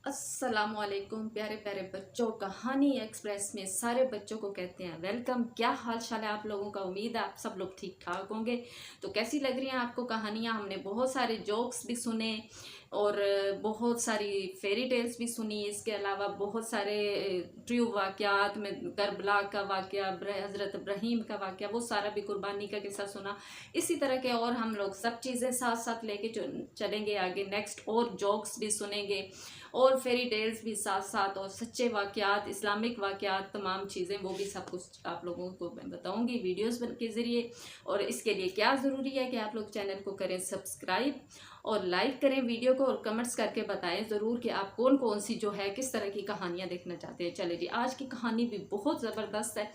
अस्सलामुअलैकुम प्यारे प्यारे बच्चों, कहानी एक्सप्रेस में सारे बच्चों को कहते हैं वेलकम। क्या हाल चाल है आप लोगों का? उम्मीद है आप सब लोग ठीक ठाक होंगे। तो कैसी लग रही हैं आपको कहानियाँ? हमने बहुत सारे जोक्स भी सुने और बहुत सारी फेरी टेल्स भी सुनी। इसके अलावा बहुत सारे ट्रू वाक़यात में करबला का वाक़या, हज़रत इब्राहीम का वाक़या, वो सारा भी, कुर्बानी का किस्सा सुना। इसी तरह के और हम लोग सब चीज़ें साथ साथ लेके चलेंगे आगे। नेक्स्ट और जोक्स भी सुनेंगे और फेरी टेल्स भी साथ साथ, और सच्चे वाक़यात, इस्लामिक वाक़यात, तमाम चीज़ें, वो भी सब कुछ आप लोगों को मैं बताऊंगी वीडियोस के ज़रिए। और इसके लिए क्या ज़रूरी है कि आप लोग चैनल को करें सब्सक्राइब और लाइक करें वीडियो को, और कमेंट्स करके बताएं ज़रूर कि आप कौन कौन सी जो है किस तरह की कहानियाँ देखना चाहते हैं। चले जी, आज की कहानी भी बहुत ज़बरदस्त है।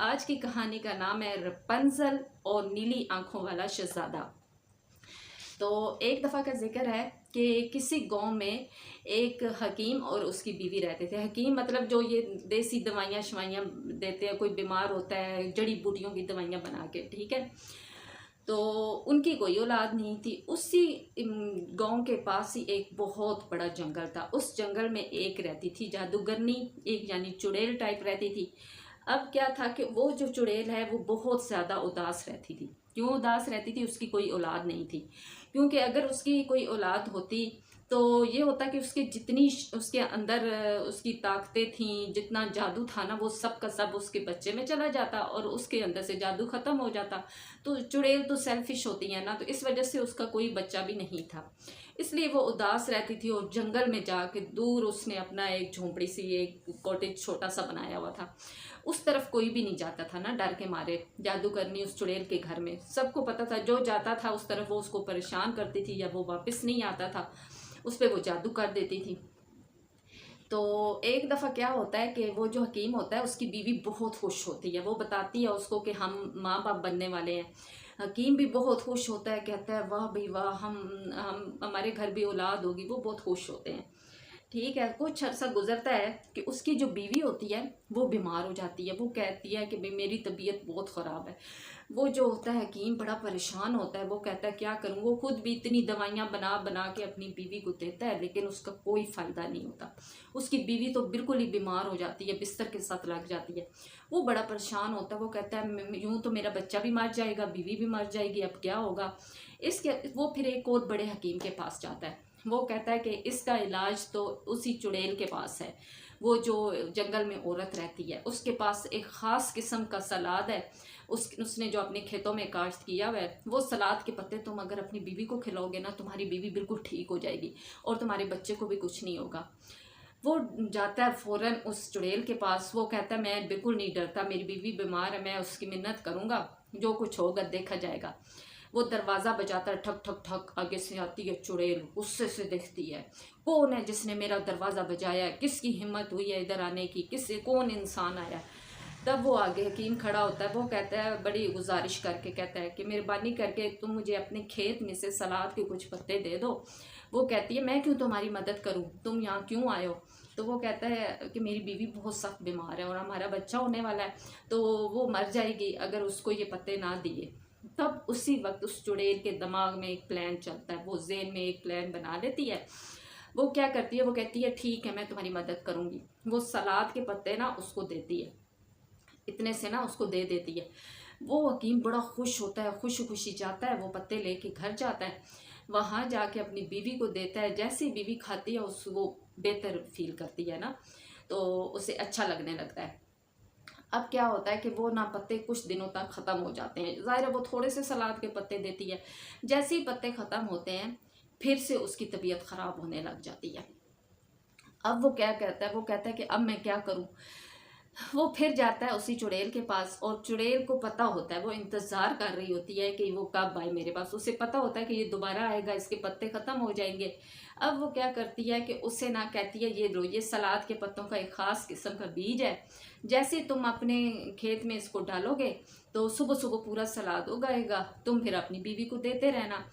आज की कहानी का नाम है रपुंज़ल और नीली आंखों वाला शहज़ादा। तो एक दफ़ा का जिक्र है कि किसी गांव में एक हकीम और उसकी बीवी रहते थे। हकीम मतलब जो ये देसी दवाइयाँ शवाइयाँ देते हैं, कोई बीमार होता है जड़ी बूटियों की दवाइयाँ बना के, ठीक है। तो उनकी कोई औलाद नहीं थी। उसी गांव के पास ही एक बहुत बड़ा जंगल था। उस जंगल में एक रहती थी जादूगरनी, एक यानी चुड़ैल टाइप रहती थी। अब क्या था कि वो जो चुड़ैल है वो बहुत ज़्यादा उदास रहती थी। क्यों उदास रहती थी? उसकी कोई औलाद नहीं थी। क्योंकि अगर उसकी कोई औलाद होती तो ये होता कि उसके जितनी उसके अंदर उसकी ताकतें थीं, जितना जादू था ना, वो सब का सब उसके बच्चे में चला जाता और उसके अंदर से जादू ख़त्म हो जाता। तो चुड़ैल तो सेल्फिश होती है ना, तो इस वजह से उसका कोई बच्चा भी नहीं था। इसलिए वो उदास रहती थी और जंगल में जाके दूर उसने अपना एक झोंपड़ी सी, एक कॉटेज छोटा सा बनाया हुआ था। उस तरफ कोई भी नहीं जाता था ना, डर के मारे। जादूगरनी उस चुड़ैल के घर में, सबको पता था जो जाता था उस तरफ वो उसको परेशान करती थी, या वो वापस नहीं आता था उस पर वो जादू कर देती थी। तो एक दफ़ा क्या होता है कि वो जो हकीम होता है उसकी बीवी बहुत खुश होती है। वो बताती है उसको कि हम माँ बाप बनने वाले हैं। हकीम भी बहुत खुश होता है, कहता है वाह भाई वाह, हम हमारे घर भी औलाद होगी। वो बहुत खुश होते हैं। ठीक है, कुछ अर्सा गुजरता है कि उसकी जो बीवी होती है वो बीमार हो जाती है। वो कहती है कि भाई मेरी तबीयत बहुत ख़राब है। वो जो होता है हकीम बड़ा परेशान होता है। वो कहता है क्या करूँ? वो खुद भी इतनी दवाइयाँ बना बना के अपनी बीवी को देता है, लेकिन उसका कोई फ़ायदा नहीं होता। उसकी बीवी तो बिल्कुल ही बीमार हो जाती है, बिस्तर के साथ लग जाती है। वो बड़ा परेशान होता है। वो कहता है यूँ तो मेरा बच्चा भी मर जाएगा, बीवी भी मर जाएगी, अब क्या होगा? इसके वो फिर एक और बड़े हकीम के पास जाता है। वो कहता है कि इसका इलाज तो उसी चुड़ैल के पास है। वो जो जंगल में औरत रहती है उसके पास एक ख़ास किस्म का सलाद है। उसने जो अपने खेतों में काश्त किया हुआ है, वो सलाद के पत्ते तुम अगर अपनी बीवी को खिलाओगे ना, तुम्हारी बीवी बिल्कुल ठीक हो जाएगी और तुम्हारे बच्चे को भी कुछ नहीं होगा। वो जाता है फ़ौरन उस चुड़ैल के पास। वो कहता है मैं बिल्कुल नहीं डरता, मेरी बीवी बीमार है, मैं उसकी मिन्नत करूँगा, जो कुछ होगा देखा जाएगा। वो दरवाज़ा बजाता है, ठक ठक ठक। आगे से आती है चुड़ैल, गुस्से से देखती है कौन है जिसने मेरा दरवाज़ा बजाया है, किसकी हिम्मत हुई है इधर आने की, किससे कौन इंसान आया। तब वो आगे हकीम खड़ा होता है। वो कहता है, बड़ी गुजारिश करके कहता है कि मेहरबानी करके तुम मुझे अपने खेत में से सलाद के कुछ पत्ते दे दो। वो कहती है मैं क्यों तुम्हारी मदद करूं, तुम यहाँ क्यों आए हो? तो वो कहता है कि मेरी बीवी बहुत सख्त बीमार है और हमारा बच्चा होने वाला है, तो वो मर जाएगी अगर उसको ये पत्ते ना दिए। तब उसी वक्त उस चुड़ैल के दिमाग में एक प्लान चलता है। वो जेन में एक प्लान बना लेती है। वो क्या करती है? वो कहती है ठीक है मैं तुम्हारी मदद करूँगी। वो सलाद के पत्ते ना उसको देती है, इतने से ना उसको दे देती है। वो हकीम बड़ा खुश होता है, खुशी खुशी जाता है, वो पत्ते लेके घर जाता है। वहाँ जाके अपनी बीवी को देता है। जैसी बीवी खाती है वो बेहतर फील करती है ना, तो उसे अच्छा लगने लगता है। अब क्या होता है कि वो ना पत्ते कुछ दिनों तक ख़त्म हो जाते हैं। ज़ाहिर है वो थोड़े से सलाद के पत्ते देती है। जैसे ही पत्ते ख़त्म होते हैं फिर से उसकी तबीयत ख़राब होने लग जाती है। अब वो क्या कहता है? वो कहता है कि अब मैं क्या करूं? वो फिर जाता है उसी चुड़ैल के पास, और चुड़ैल को पता होता है, वो इंतज़ार कर रही होती है कि वो कब आए मेरे पास। उसे पता होता है कि ये दोबारा आएगा, इसके पत्ते ख़त्म हो जाएंगे। अब वो क्या करती है कि उससे ना कहती है ये लो, ये सलाद के पत्तों का एक ख़ास किस्म का बीज है। जैसे तुम अपने खेत में इसको डालोगे तो सुबह सुबह पूरा सलाद उगाएगा, तुम फिर अपनी बीवी को देते रहना।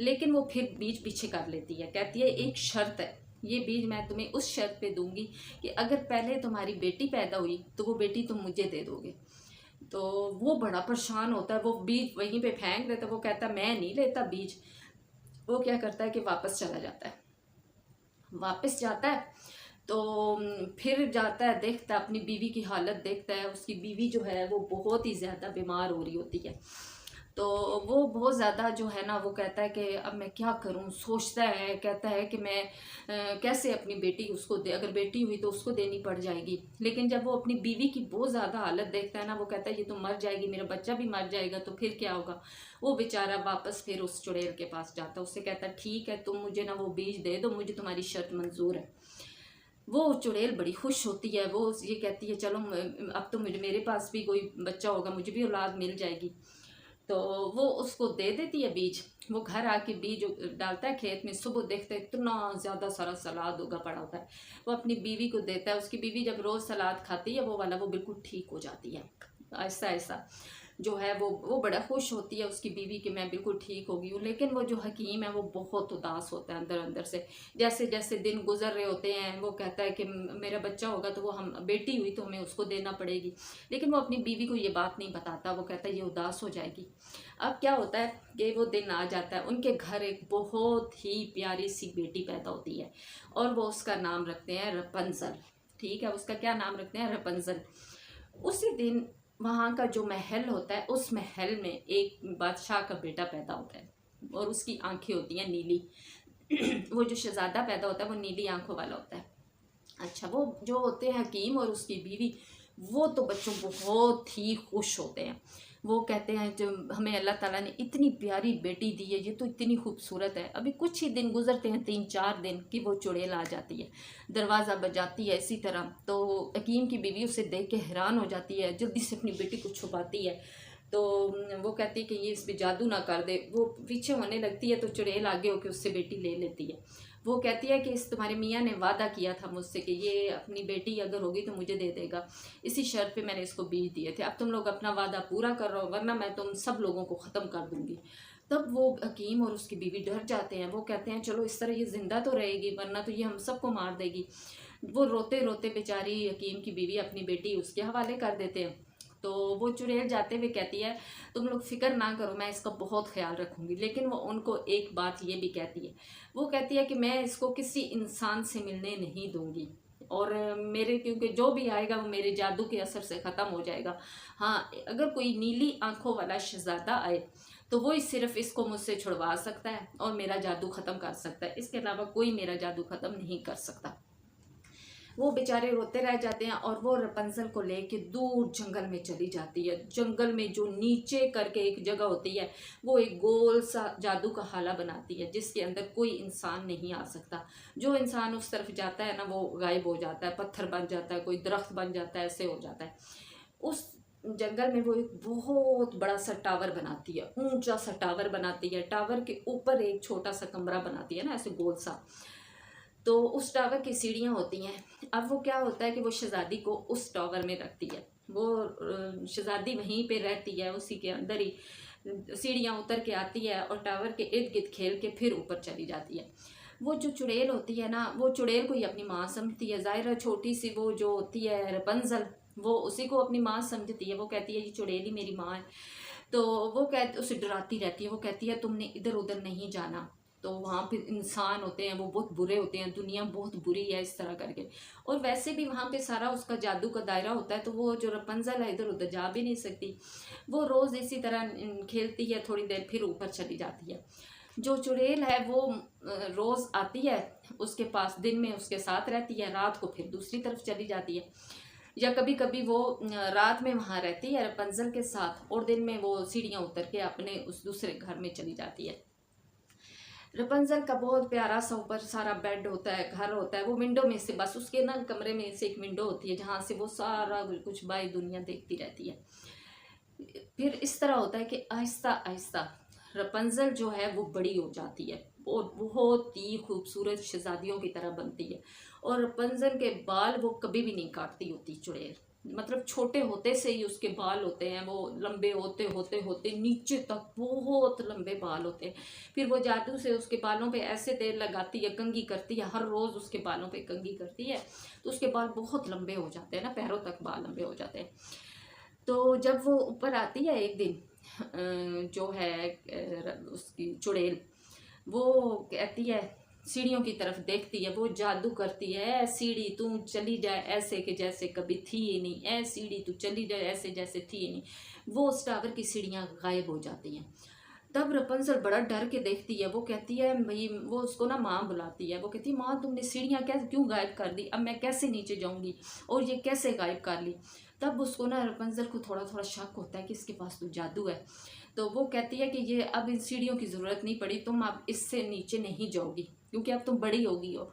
लेकिन वो फिर बीज पीछे कर लेती है। कहती है एक शर्त है, ये बीज मैं तुम्हें उस शर्त पे दूंगी कि अगर पहले तुम्हारी बेटी पैदा हुई तो वो बेटी तुम मुझे दे दोगे। तो वो बड़ा परेशान होता है, वो बीज वहीं पे फेंक देता है। वो कहता है मैं नहीं लेता बीज। वो क्या करता है कि वापस चला जाता है। वापस जाता है तो फिर जाता है, देखता है अपनी बीवी की हालत, देखता है उसकी बीवी जो है वो बहुत ही ज़्यादा बीमार हो रही होती है। तो वो बहुत ज़्यादा जो है ना, वो कहता है कि अब मैं क्या करूं, सोचता है, कहता है कि मैं कैसे अपनी बेटी उसको दे, अगर बेटी हुई तो उसको देनी पड़ जाएगी। लेकिन जब वो अपनी बीवी की बहुत ज़्यादा हालत देखता है ना, वो कहता है ये तो मर जाएगी, मेरा बच्चा भी मर जाएगा, तो फिर क्या होगा। वो बेचारा वापस फिर उस चुड़ैल के पास जाता है, उससे कहता है ठीक है तुम मुझे ना वो बीज दे दो, मुझे तुम्हारी शर्त मंजूर है। वो चुड़ैल बड़ी खुश होती है, वो ये कहती है चलो अब तो मुझे, मेरे पास भी कोई बच्चा होगा, मुझे भी औलाद मिल जाएगी। तो वो उसको दे देती है बीज। वो घर आके बीज डालता है खेत में, सुबह देखता है इतना ज़्यादा सारा सलाद उगा पड़ा होता है। वो अपनी बीवी को देता है, उसकी बीवी जब रोज़ सलाद खाती है वो वाला, वो बिल्कुल ठीक हो जाती है। ऐसा ऐसा जो है वो बड़ा खुश होती है उसकी बीवी कि मैं बिल्कुल ठीक हो गई हूँ। लेकिन वो जो हकीम है वो बहुत उदास होता है अंदर अंदर से। जैसे जैसे दिन गुजर रहे होते हैं वो कहता है कि मेरा बच्चा होगा तो वो, हम बेटी हुई तो हमें उसको देना पड़ेगी। लेकिन वो अपनी बीवी को ये बात नहीं बताता, वो कहता है ये उदास हो जाएगी। अब क्या होता है कि वो दिन आ जाता है, उनके घर एक बहुत ही प्यारी सी बेटी पैदा होती है और वो उसका नाम रखते हैं रपंजल। ठीक है, उसका क्या नाम रखते हैं, रपंजल। उसी दिन वहाँ का जो महल होता है, उस महल में एक बादशाह का बेटा पैदा होता है और उसकी आंखें होती हैं नीली। वो जो शहजादा पैदा होता है वो नीली आंखों वाला होता है। अच्छा, वो जो होते हैं हकीम और उसकी बीवी, वो तो बच्चों बहुत ही खुश होते हैं। वो कहते हैं जो हमें अल्लाह ताला ने इतनी प्यारी बेटी दी है, ये तो इतनी खूबसूरत है। अभी कुछ ही दिन गुजरते हैं, 3-4 दिन की, वो चुड़ैल आ जाती है, दरवाज़ा बजाती है इसी तरह। तो हकीम की बीवी उसे देख के हैरान हो जाती है, जल्दी से अपनी बेटी को छुपाती है। तो वो कहती है कि ये इस पर जादू ना कर दे। वो पीछे होने लगती है तो चुड़ैल आगे होकर उससे बेटी ले लेती है। वो कहती है कि इस तुम्हारे मियाँ ने वादा किया था मुझसे कि ये अपनी बेटी अगर होगी तो मुझे दे देगा, इसी शर्त पे मैंने इसको बीज दिए थे। अब तुम लोग अपना वादा पूरा कर रहे हो वरना मैं तुम सब लोगों को ख़त्म कर दूंगी। तब वो हकीम और उसकी बीवी डर जाते हैं। वो कहते हैं चलो इस तरह ये ज़िंदा तो रहेगी, वरना तो ये हम सबको मार देगी। वो रोते रोते बेचारी हकीम की बीवी अपनी बेटी उसके हवाले कर देते हैं। तो वो चुड़ैल जाते हुए कहती है तुम लोग फिक्र ना करो, मैं इसका बहुत ख्याल रखूंगी। लेकिन वो उनको एक बात ये भी कहती है, वो कहती है कि मैं इसको किसी इंसान से मिलने नहीं दूंगी और मेरे, क्योंकि जो भी आएगा वो मेरे जादू के असर से ख़त्म हो जाएगा। हाँ, अगर कोई नीली आंखों वाला शहजादा आए तो वो ही सिर्फ इसको मुझसे छुड़वा सकता है और मेरा जादू ख़त्म कर सकता है, इसके अलावा कोई मेरा जादू ख़त्म नहीं कर सकता। वो बेचारे रोते रह जाते हैं और वो रपंजल को लेके दूर जंगल में चली जाती है। जंगल में जो नीचे करके एक जगह होती है, वो एक गोल सा जादू का हाला बनाती है जिसके अंदर कोई इंसान नहीं आ सकता। जो इंसान उस तरफ जाता है ना वो गायब हो जाता है, पत्थर बन जाता है, कोई दरख्त बन जाता है, ऐसे हो जाता है। उस जंगल में वो एक बहुत बड़ा सा टावर बनाती है, ऊंचा सा टावर बनाती है। टावर के ऊपर एक छोटा सा कमरा बनाती है ना, ऐसे गोल सा। तो उस टावर की सीढ़ियाँ होती हैं। अब वो क्या होता है कि वो शहज़ादी को उस टावर में रखती है। वो शहज़ादी वहीं पे रहती है, उसी के अंदर ही सीढ़ियाँ उतर के आती है और टावर के इर्द गिर्द खेल के फिर ऊपर चली जाती है। वो जो चुड़ैल होती है ना, वो चुड़ैल को ही अपनी माँ समझती है। ज़ाहिर है छोटी सी वो जो होती है रपंजल, वो उसी को अपनी माँ समझती है। वो कहती है ये चुड़ैल ही मेरी माँ है। तो वो उसे डराती रहती है। वो कहती है तुमने इधर उधर नहीं जाना। तो वहाँ पे इंसान होते हैं, वो बहुत बुरे होते हैं, दुनिया बहुत बुरी है, इस तरह करके। और वैसे भी वहाँ पे सारा उसका जादू का दायरा होता है, तो वो जो रपंजल है इधर उधर जा भी नहीं सकती। वो रोज़ इसी तरह खेलती है, थोड़ी देर फिर ऊपर चली जाती है। जो चुड़ैल है वो रोज़ आती है उसके पास, दिन में उसके साथ रहती है, रात को फिर दूसरी तरफ चली जाती है। या कभी कभी वो रात में वहाँ रहती है रपंजल के साथ और दिन में वो सीढ़ियाँ उतर के अपने उस दूसरे घर में चली जाती है। रपंजल का बहुत प्यारा सा ऊपर सारा बेड होता है, घर होता है। वो विंडो में से, बस उसके ना कमरे में से एक विंडो होती है जहाँ से वो सारा कुछ बाई दुनिया देखती रहती है। फिर इस तरह होता है कि आहिस्ता आहिस्ता रपंजल जो है वो बड़ी हो जाती है और बहुत ही खूबसूरत शहजादियों की तरह बनती है। और रपंजल के बाल वो कभी भी नहीं काटती होती चुड़ैल, मतलब छोटे होते से ही उसके बाल होते हैं, वो लंबे होते होते होते नीचे तक बहुत लंबे बाल होते हैं। फिर वो जादू से उसके बालों पे ऐसे तेल लगाती है, कंघी करती है, हर रोज़ उसके बालों पे कंघी करती है, तो उसके बाल बहुत लंबे हो जाते हैं ना, पैरों तक बाल लंबे हो जाते हैं। तो जब वो ऊपर आती है एक दिन, जो है उसकी चुड़ैल, वो कहती है सीढ़ियों की तरफ देखती है, वो जादू करती है, ऐ सीढ़ी तू चली जाए ऐसे कि जैसे कभी थी ही नहीं, ऐ सीढ़ी तू चली जाए ऐसे जैसे थी ही नहीं। वो उस टावर की सीढ़ियाँ गायब हो जाती हैं। तब रपंजल बड़ा डर के देखती है, वो कहती है भाई, वो उसको ना माँ बुलाती है, वो कहती है माँ तुमने सीढ़ियाँ कैसे क्यों गायब कर दी, अब मैं कैसे नीचे जाऊँगी और ये कैसे गायब कर ली। तब उसको ना रपंजल को थोड़ा थोड़ा शक होता है कि इसके पास तो जादू है। तो वो कहती है कि ये अब इन सीढ़ियों की ज़रूरत नहीं पड़ी, तुम अब इससे नीचे नहीं जाओगी क्योंकि अब तुम बड़ी होगी हो,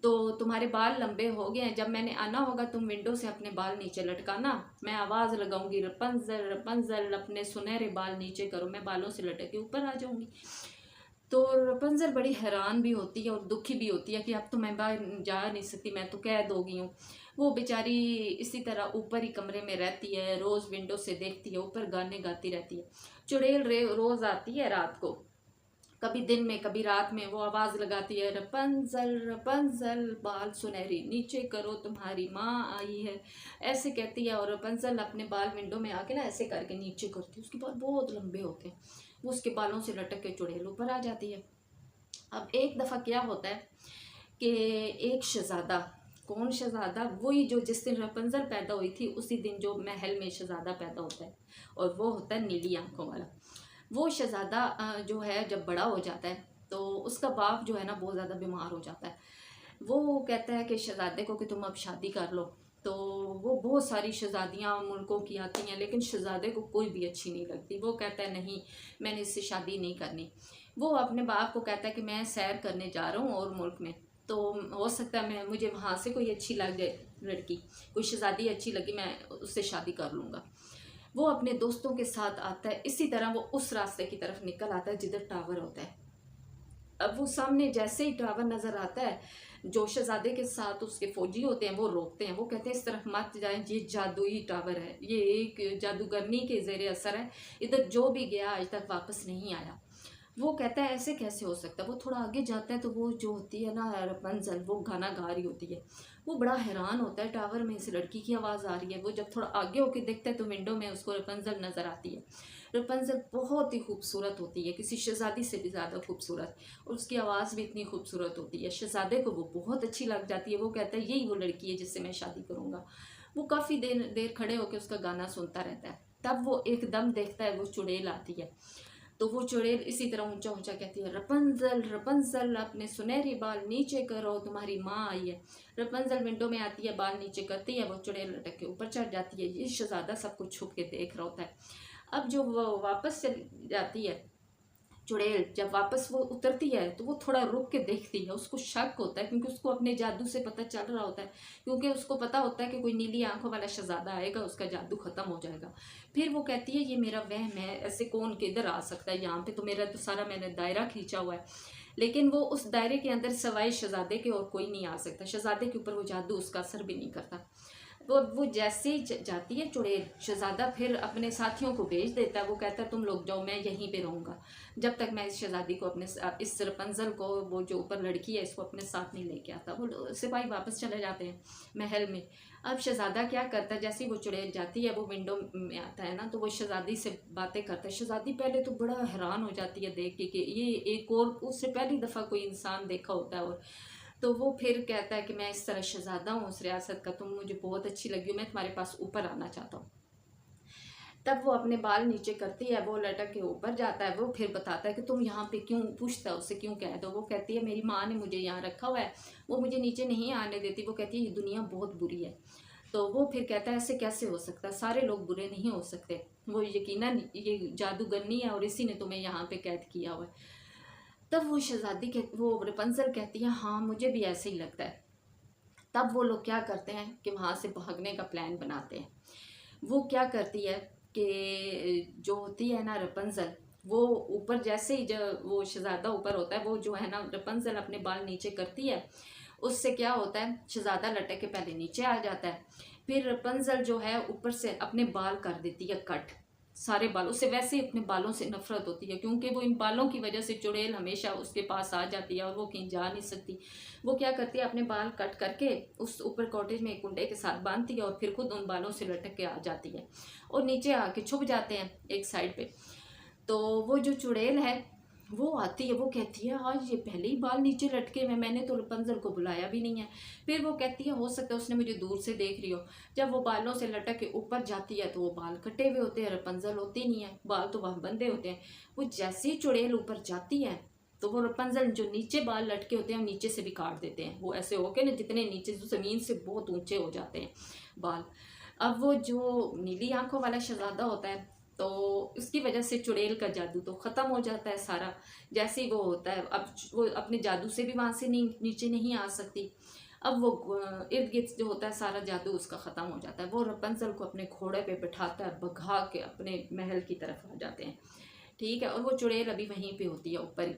तो तुम्हारे बाल लंबे हो गए हैं, जब मैंने आना होगा तुम विंडो से अपने बाल नीचे लटकाना, मैं आवाज़ लगाऊंगी रपंजल रपंजल अपने सुनहरे बाल नीचे करो, मैं बालों से लटक के ऊपर आ जाऊंगी। तो रपंजल बड़ी हैरान भी होती है और दुखी भी होती है कि अब तो मैं बाहर जा नहीं सकती, मैं तो कैद हो गई हूँ। वो बेचारी इसी तरह ऊपर ही कमरे में रहती है, रोज़ विंडो से देखती है, ऊपर गाने गाती रहती है। चुड़ैल रोज़ आती है रात को, कभी दिन में कभी रात में, वो आवाज़ लगाती है रपंजल रपंजल बाल सुनहरी नीचे करो तुम्हारी माँ आई है, ऐसे कहती है। और रपंजल अपने बाल विंडो में आके ना ऐसे करके नीचे करती है, उसके बाल बहुत लंबे होते हैं, वो उसके बालों से लटक के चुड़ैल ऊपर आ जाती है। अब एक दफ़ा क्या होता है कि एक शहज़ादा, कौन शहज़ादा, वही जो जिस दिन रपंजल पैदा हुई थी उसी दिन जो महल में शहज़ादा पैदा होता है, और वो होता है नीली आंखों वाला। वो शहज़ादा जो है जब बड़ा हो जाता है तो उसका बाप जो है ना बहुत ज़्यादा बीमार हो जाता है। वो कहता है कि शहज़ादे को कि तुम अब शादी कर लो। तो वो बहुत सारी शहज़ादियाँ मुल्कों की आती हैं, लेकिन शहज़ादे को कोई भी अच्छी नहीं लगती। वो कहता है नहीं, मैंने इससे शादी नहीं करनी। वो अपने बाप को कहता है कि मैं सैर करने जा रहा हूँ और मुल्क में, तो हो सकता है मैं मुझे वहाँ से कोई अच्छी लग जाए लड़की, कोई शहज़ादी अच्छी लगी, मैं उससे शादी कर लूँगा। वो अपने दोस्तों के साथ आता है, इसी तरह वो उस रास्ते की तरफ निकल आता है जिधर टावर होता है। अब वो सामने जैसे ही टावर नज़र आता है, जो शहजादे के साथ उसके फौजी होते हैं वो रोकते हैं, वो कहते हैं इस तरफ मत जाएं, ये जादुई टावर है, ये एक जादूगरनी के ज़ेरे असर है, इधर जो भी गया आज तक वापस नहीं आया। वो कहता है ऐसे कैसे हो सकता है। वो थोड़ा आगे जाता है तो वो जो होती है ना रपंजल, वो गाना गा रही होती है। वो बड़ा हैरान होता है, टावर में से लड़की की आवाज़ आ रही है। वो जब थोड़ा आगे होके देखता है तो विंडो में उसको रपंजल नज़र आती है। रपंजल बहुत ही खूबसूरत होती है, किसी शहज़ादी से भी ज़्यादा खूबसूरत, और उसकी आवाज़ भी इतनी खूबसूरत होती है। शहज़ादे को वो बहुत अच्छी लग जाती है। वो कहता है यही वो लड़की है जिससे मैं शादी करूँगा। वो काफ़ी देर देर खड़े होकर उसका गाना सुनता रहता है। तब वो एकदम देखता है वो चुड़ैल आती है। तो वो चुड़ैल इसी तरह ऊंचा ऊंचा कहती है रपंजल रपंजल अपने सुनहरे बाल नीचे करो तुम्हारी माँ आई है। रपंजल विंडो में आती है, बाल नीचे करती है, वो चुड़ैल लटक के ऊपर चढ़ जाती है। ये शहजादा सब कुछ छुप के देख रहा होता है। अब जो वो वापस चली जाती है चुड़ैल, जब वापस वो उतरती है तो वो थोड़ा रुक के देखती है, उसको शक होता है क्योंकि उसको अपने जादू से पता चल रहा होता है, क्योंकि उसको पता होता है कि कोई नीली आंखों वाला शहजादा आएगा, उसका जादू ख़त्म हो जाएगा। फिर वो कहती है ये मेरा वहम है, ऐसे कौन किधर आ सकता है, यहाँ पे तो मेरा तो सारा मैंने दायरा खींचा हुआ है। लेकिन वो उस दायरे के अंदर सवाई शहजादे के और कोई नहीं आ सकता, शहजादे के ऊपर वो जादू उसका असर भी नहीं करता। वो जैसे ही जाती है चुड़ैल, शहजादा फिर अपने साथियों को भेज देता है। वो कहता है तुम लोग जाओ, मैं यहीं पे रहूँगा जब तक मैं इस शहजादी को अपने इस रपंजल को, वो जो ऊपर लड़की है, इसको अपने साथ नहीं लेके आता। वो सिपाही वापस चले जाते हैं महल में। अब शहजादा क्या करता है, जैसे ही वो चुड़ैल जाती है वो विंडो में आता है ना, तो वो शहजादी से बातें करता है। शहजादी पहले तो बड़ा हैरान हो जाती है देख के कि ये एक और उससे पहली दफ़ा कोई इंसान देखा होता है। और तो वो फिर कहता है कि मैं इस तरह शहजादा हूँ उस रियासत का, तुम मुझे बहुत अच्छी लगी हो, मैं तुम्हारे पास ऊपर आना चाहता हूँ। तब वो अपने बाल नीचे करती है, वो लटक के ऊपर जाता है। वो फिर बताता है कि तुम यहाँ पे क्यों, पूछता है उससे क्यों कह दो। वो कहती है मेरी माँ ने मुझे यहाँ रखा हुआ है, वो मुझे नीचे नहीं आने देती। वो कहती है ये दुनिया बहुत बुरी है। तो वो फिर कहता है ऐसे कैसे हो सकता है, सारे लोग बुरे नहीं हो सकते, वो यकीनन ये जादूगरनी है और इसी ने तुम्हें यहाँ पे कैद किया हुआ है। तब वो शहजादी के वो रपंजल कहती है हाँ मुझे भी ऐसे ही लगता है। तब वो लोग क्या करते हैं कि वहाँ से भागने का प्लान बनाते हैं। वो क्या करती है कि जो होती है ना रपंजल, वो ऊपर जैसे ही जब वो शहजादा ऊपर होता है, वो जो है ना रपंजल अपने बाल नीचे करती है, उससे क्या होता है शहजादा लटक के पहले नीचे आ जाता है। फिर रपंजल जो है ऊपर से अपने बाल कर देती है कट, सारे बाल। उसे वैसे ही अपने बालों से नफरत होती है क्योंकि वो इन बालों की वजह से चुड़ैल हमेशा उसके पास आ जाती है और वो कहीं जा नहीं सकती। वो क्या करती है अपने बाल कट करके उस ऊपर कॉटेज में एक कुंडे के साथ बांधती है और फिर खुद उन बालों से लटक के आ जाती है और नीचे आके छुप जाते हैं एक साइड पे। तो वो जो चुड़ैल है वो आती है, वो कहती है आज ये पहले ही बाल नीचे लटके हुए, मैंने तो रपंजल को बुलाया भी नहीं है। फिर वो कहती है हो सकता है उसने मुझे दूर से देख रही हो। जब वो बालों से लटक के ऊपर जाती है तो वो बाल कटे हुए होते हैं, रपंजल होती नहीं है, बाल तो वहाँ बंधे होते हैं। वो जैसे ही चुड़ैल ऊपर जाती है तो वो रपंजल जो नीचे बाल लटके होते हैं नीचे से भी काट देते हैं, वो ऐसे होके ना जितने नीचे ज़मीन से बहुत ऊंचे हो जाते हैं बाल। अब वो जो नीली आंखों वाला शहजादा होता है तो इसकी वजह से चुड़ैल का जादू तो ख़त्म हो जाता है सारा। जैसे ही वो होता है अब वो अपने जादू से भी वहाँ से नीचे नहीं आ सकती। अब वो इर्द गिर्द जो होता है सारा जादू उसका ख़त्म हो जाता है। वो रपंजल को अपने घोड़े पे बिठाता है, भगा के अपने महल की तरफ आ जाते हैं। ठीक है, और वो चुड़ैल अभी वहीं पे होती है ऊपर ही।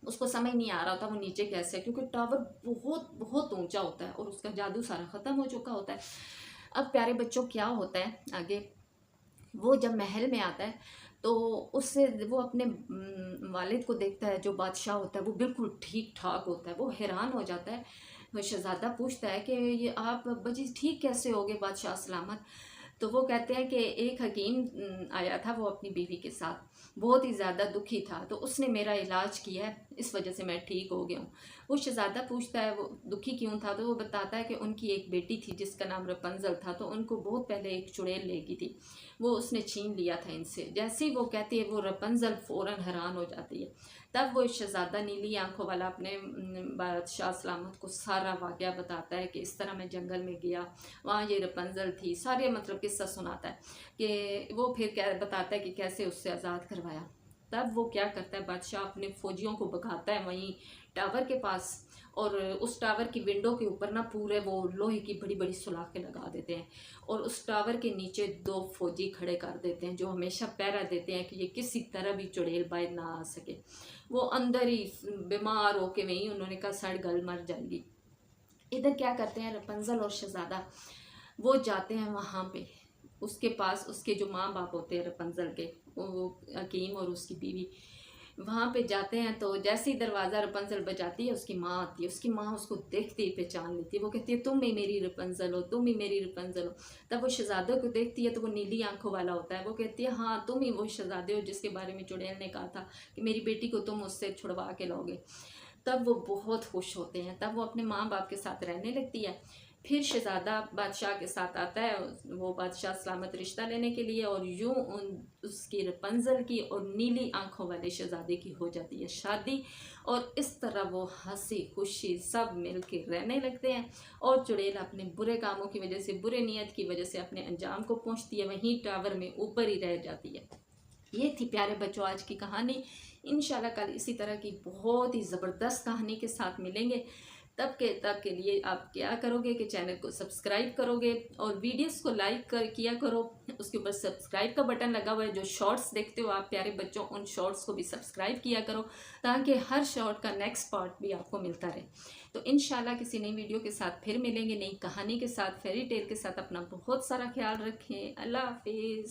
उसको समझ नहीं आ रहा होता वो नीचे कैसे है, क्योंकि टावर बहुत बहुत ऊंचा होता है और उसका जादू सारा ख़त्म हो चुका होता है। अब प्यारे बच्चों क्या होता है आगे, वो जब महल में आता है तो उससे वो अपने वालिद को देखता है, जो बादशाह होता है वो बिल्कुल ठीक ठाक होता है। वो हैरान हो जाता है। वो शहजादा पूछता है कि ये आप बजी ठीक कैसे हो गए बादशाह सलामत। तो वो कहते हैं कि एक हकीम आया था, वो अपनी बीवी के साथ बहुत ही ज़्यादा दुखी था तो उसने मेरा इलाज किया है, इस वजह से मैं ठीक हो गया हूँ। वो शहजादा पूछता है वो दुखी क्यों था, तो वो बताता है कि उनकी एक बेटी थी जिसका नाम रपंजल था, तो उनको बहुत पहले एक चुड़ैल ले गई थी, वो उसने छीन लिया था इनसे। जैसे ही वो कहती है वो रपंजल फ़ौरन हैरान हो जाती है। तब वो शहजादा नीली आंखों वाला अपने बादशाह सलामत को सारा वाक़या बताता है कि इस तरह मैं जंगल में गया, वहाँ ये रपंजल थी, सारे मतलब किस्सा सुनाता है कि वो फिर क्या बताता है कि कैसे उससे आज़ाद करवाया। तब वो क्या करता है, बादशाह अपने फौजियों को भगाता है वहीं टावर के पास, और उस टावर की विंडो के ऊपर ना पूरे वो लोहे की बड़ी बड़ी सुलाखें लगा देते हैं, और उस टावर के नीचे 2 फौजी खड़े कर देते हैं जो हमेशा पहरा देते हैं कि ये किसी तरह भी चुड़ैल बाहर ना आ सके। वो अंदर ही बीमार होके वहीं उन्होंने कहा सड़ गल मर जाएगी। इधर क्या करते हैं रपंजल और शहजादा, वो जाते हैं वहाँ पे उसके पास, उसके जो माँ बाप होते हैं रपंजल के, वो हकीम और उसकी बीवी वहाँ पे जाते हैं। तो जैसे ही दरवाज़ा रपंजल बजाती है उसकी माँ आती है, उसकी माँ उसको देखते ही पहचान लेती है, वो कहती है तुम ही मेरी रपंजल हो, तुम ही मेरी रपंजल हो। तब वो शहजादों को देखती है तो वो नीली आंखों वाला होता है, वो कहती है हाँ तुम ही वो शहजादे हो जिसके बारे में चुड़ैल ने कहा था कि मेरी बेटी को तुम उससे छुड़वा के लाओगे। तब वो बहुत खुश होते हैं, तब वो अपने माँ बाप के साथ रहने लगती है। फिर शहज़ादा बादशाह के साथ आता है, वो बादशाह सलामत रिश्ता लेने के लिए, और यूं उसकी रपंजल की और नीली आंखों वाले शहज़ादे की हो जाती है शादी। और इस तरह वो हंसी खुशी सब मिल के रहने लगते हैं। और चुड़ैल अपने बुरे कामों की वजह से, बुरे नीयत की वजह से अपने अंजाम को पहुंचती है, वहीं टावर में ऊपर ही रह जाती है। ये थी प्यारे बच्चों आज की कहानी। इंशाल्लाह कल इसी तरह की बहुत ही ज़बरदस्त कहानी के साथ मिलेंगे। तब के लिए आप क्या करोगे कि चैनल को सब्सक्राइब करोगे और वीडियोस को लाइक किया करो। उसके ऊपर सब्सक्राइब का बटन लगा हुआ है, जो शॉर्ट्स देखते हो आप प्यारे बच्चों, उन शॉर्ट्स को भी सब्सक्राइब किया करो ताकि हर शॉर्ट का नेक्स्ट पार्ट भी आपको मिलता रहे। तो इंशाल्लाह किसी नई वीडियो के साथ फिर मिलेंगे, नई कहानी के साथ, फेरी टेल के साथ। अपना बहुत सारा ख्याल रखें। अल्लाह हाफिज़।